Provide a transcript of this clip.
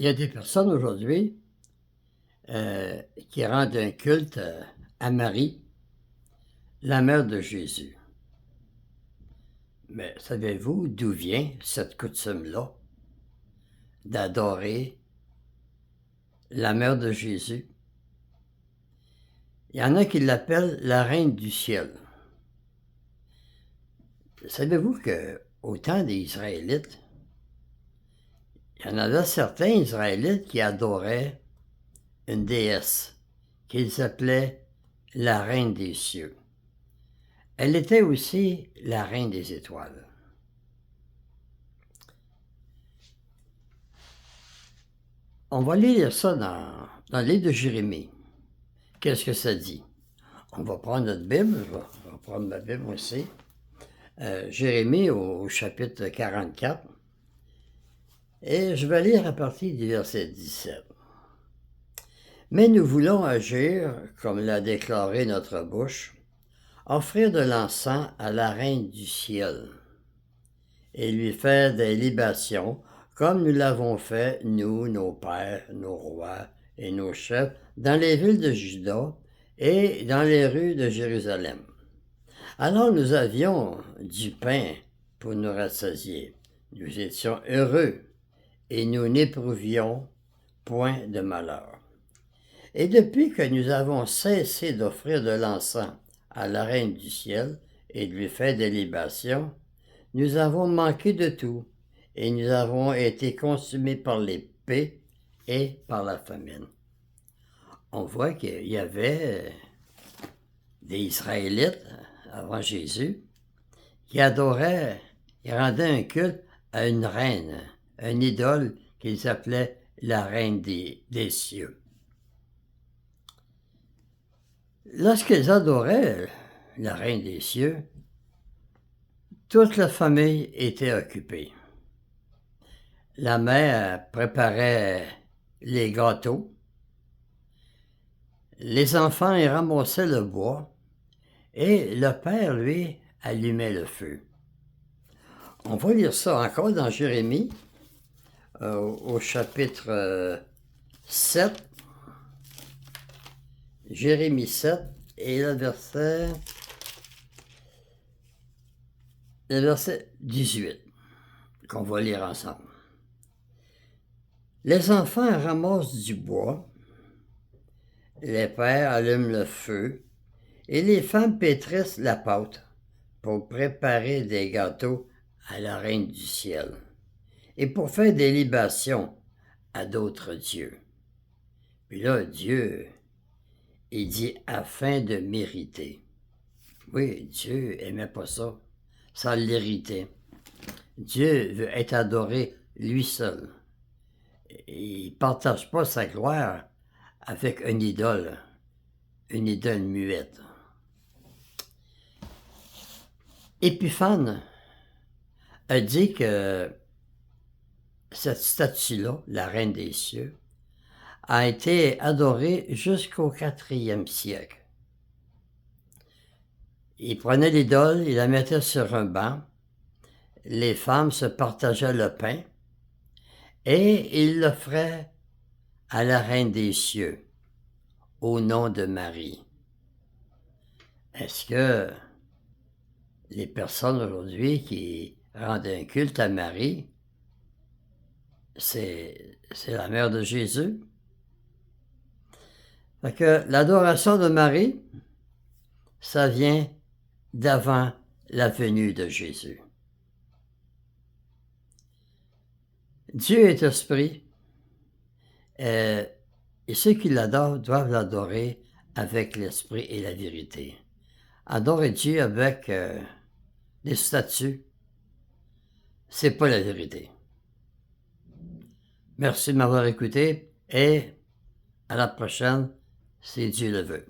Il y a des personnes aujourd'hui qui rendent un culte à Marie, la mère de Jésus. Mais savez-vous d'où vient cette coutume-là d'adorer la mère de Jésus? Il y en a qui l'appellent la reine du ciel. Savez-vous qu'au temps des Israélites, il y en avait certains Israélites qui adoraient une déesse qu'ils appelaient la reine des cieux. Elle était aussi la reine des étoiles. On va lire ça dans le livre de Jérémie. Qu'est-ce que ça dit? On va prendre notre Bible, je vais prendre ma Bible aussi. Jérémie au chapitre 44. Et je vais lire à partir du verset 17. Mais nous voulons agir, comme l'a déclaré notre bouche, offrir de l'encens à la reine du ciel et lui faire des libations, comme nous l'avons fait, nous, nos pères, nos rois et nos chefs, dans les villes de Juda et dans les rues de Jérusalem. Alors nous avions du pain pour nous rassasier. Nous étions heureux et nous n'éprouvions point de malheur. Et depuis que nous avons cessé d'offrir de l'encens à la reine du ciel et de lui faire des libations, nous avons manqué de tout, et nous avons été consumés par l'épée et par la famine. On voit qu'il y avait des Israélites, avant Jésus, qui adoraient, ils rendaient un culte à une reine, une idole qu'ils appelaient la reine des cieux. Lorsqu'ils adoraient la reine des cieux, toute la famille était occupée. La mère préparait les gâteaux. Les enfants y ramassaient le bois. Et le père, lui, allumait le feu. On va lire ça encore dans Jérémie, au chapitre 7. Jérémie 7, et le verset 18, qu'on va lire ensemble. Les enfants ramassent du bois, les pères allument le feu, et les femmes pétrissent la pâte pour préparer des gâteaux à la reine du ciel et pour faire des libations à d'autres dieux. Puis là, Dieu, il dit afin de mériter. Oui, Dieu aimait pas ça. Ça l'irritait. Dieu veut être adoré lui seul. Il ne partage pas sa gloire avec une idole muette. Épiphane a dit que cette statue-là, la reine des cieux, a été adorée jusqu'au 4e siècle. Il prenait l'idole, il la mettait sur un banc, les femmes se partageaient le pain et il l'offrait à la reine des cieux, au nom de Marie. Est-ce que les personnes aujourd'hui qui rendent un culte à Marie, c'est la mère de Jésus? Fait que l'adoration de Marie, ça vient d'avant la venue de Jésus. Dieu est esprit, et ceux qui l'adorent doivent l'adorer avec l'esprit et la vérité. Adorer Dieu avec des statues, c'est pas la vérité. Merci de m'avoir écouté et à la prochaine, si Dieu le veut.